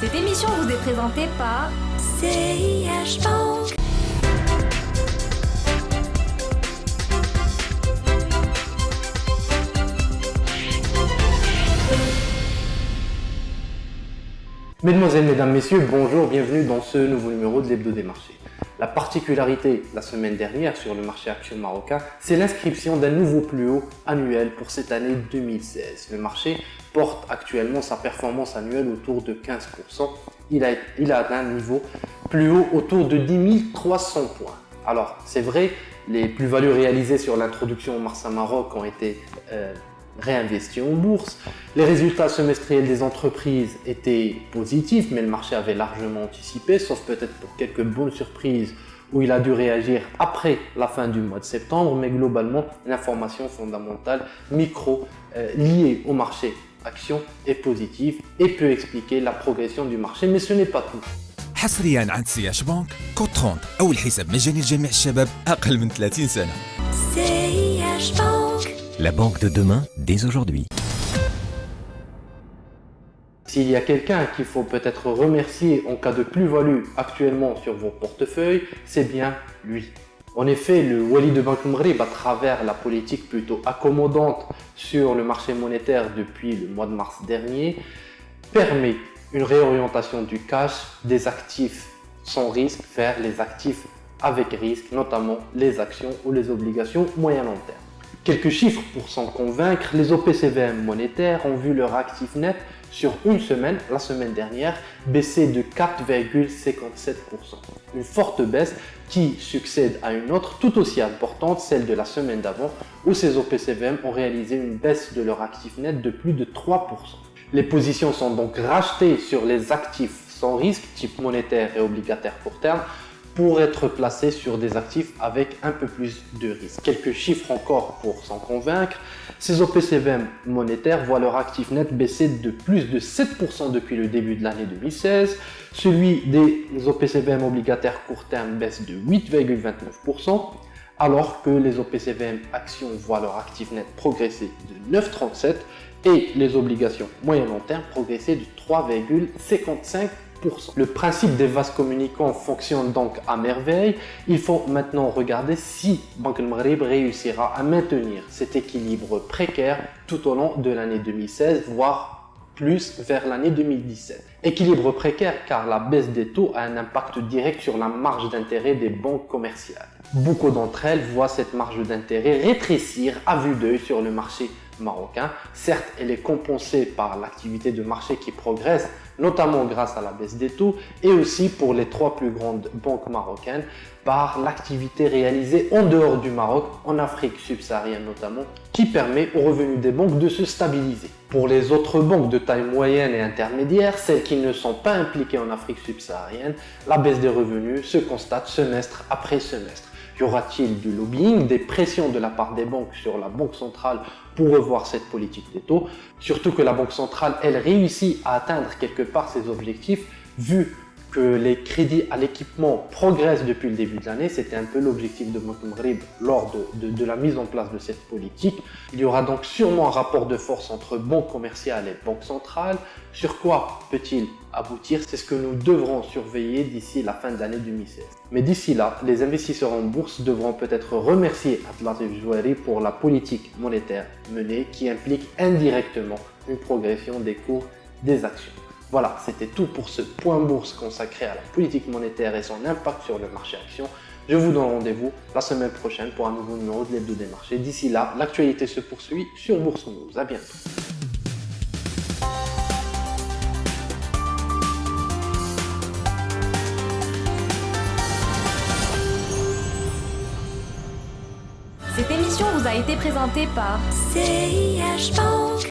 Cette émission vous est présentée par CIH Bank. Mesdemoiselles, Mesdames, Messieurs, bonjour, bienvenue dans ce nouveau numéro de l'Hebdo des marchés. La particularité la semaine dernière sur le marché action marocain, c'est l'inscription d'un nouveau plus haut annuel pour cette année 2016. Le marché porte actuellement sa performance annuelle autour de 15%. Il a atteint un niveau plus haut autour de 10 300 points. Alors, c'est vrai, les plus-values réalisées sur l'introduction au Marsa Maroc ont été réinvestis en bourse. Les résultats semestriels des entreprises étaient positifs, mais le marché avait largement anticipé, sauf peut-être pour quelques bonnes surprises où il a dû réagir après la fin du mois de septembre. Mais globalement, l'information fondamentale micro liée au marché action est positive et peut expliquer la progression du marché, mais ce n'est pas tout. حصريا عند سياش بنك كود 30 أول حساب مجاني لجميع الشباب أقل من 30 سنة. CIH Bank. La banque de demain, dès aujourd'hui. S'il y a quelqu'un qu'il faut peut-être remercier en cas de plus-value actuellement sur vos portefeuilles, c'est bien lui. En effet, le Wali de Banque Maghreb, à travers la politique plutôt accommodante sur le marché monétaire depuis le mois de mars dernier, permet une réorientation du cash des actifs sans risque vers les actifs avec risque, notamment les actions ou les obligations moyen-long terme. Quelques chiffres pour s'en convaincre, les OPCVM monétaires ont vu leur actif net sur une semaine, la semaine dernière, baisser de 4,57%. Une forte baisse qui succède à une autre tout aussi importante, celle de la semaine d'avant, où ces OPCVM ont réalisé une baisse de leur actif net de plus de 3%. Les positions sont donc rachetées sur les actifs sans risque, type monétaire et obligataire court terme, pour être placés sur des actifs avec un peu plus de risque. Quelques chiffres encore pour s'en convaincre. Ces OPCVM monétaires voient leur actif net baisser de plus de 7% depuis le début de l'année 2016. Celui des OPCVM obligataires court terme baisse de 8,29%, alors que les OPCVM actions voient leur actif net progresser de 9,37% et les obligations moyen-long terme progresser de 3,55%. Le principe des vases communicants fonctionne donc à merveille. Il faut maintenant regarder si Banque Maghreb réussira à maintenir cet équilibre précaire tout au long de l'année 2016, voire plus vers l'année 2017. Équilibre précaire car la baisse des taux a un impact direct sur la marge d'intérêt des banques commerciales. Beaucoup d'entre elles voient cette marge d'intérêt rétrécir à vue d'œil sur le marché marocain. Certes, elle est compensée par l'activité de marché qui progresse, notamment grâce à la baisse des taux, et aussi pour les trois plus grandes banques marocaines, par l'activité réalisée en dehors du Maroc, en Afrique subsaharienne notamment, qui permet aux revenus des banques de se stabiliser. Pour les autres banques de taille moyenne et intermédiaire, celles qui ne sont pas impliquées en Afrique subsaharienne, la baisse des revenus se constate semestre après semestre. Y aura-t-il du lobbying, des pressions de la part des banques sur la Banque centrale pour revoir cette politique des taux? Surtout que la Banque centrale, elle réussit à atteindre quelque part ses objectifs, vu que les crédits à l'équipement progressent depuis le début de l'année. C'était un peu l'objectif de Banque Maghreb lors de la mise en place de cette politique. Il y aura donc sûrement un rapport de force entre banque commerciale et banque centrale. Sur quoi peut-il aboutir? C'est ce que nous devrons surveiller d'ici la fin de l'année 2016. Mais d'ici là, les investisseurs en bourse devront peut-être remercier Abdelatif Jouari pour la politique monétaire menée qui implique indirectement une progression des cours des actions. Voilà, c'était tout pour ce point bourse consacré à la politique monétaire et son impact sur le marché action. Je vous donne rendez-vous la semaine prochaine pour un nouveau numéro de l'Hebdo des marchés. D'ici là, l'actualité se poursuit sur Bourse News. À bientôt. Cette émission vous a été présentée par CIH Bank.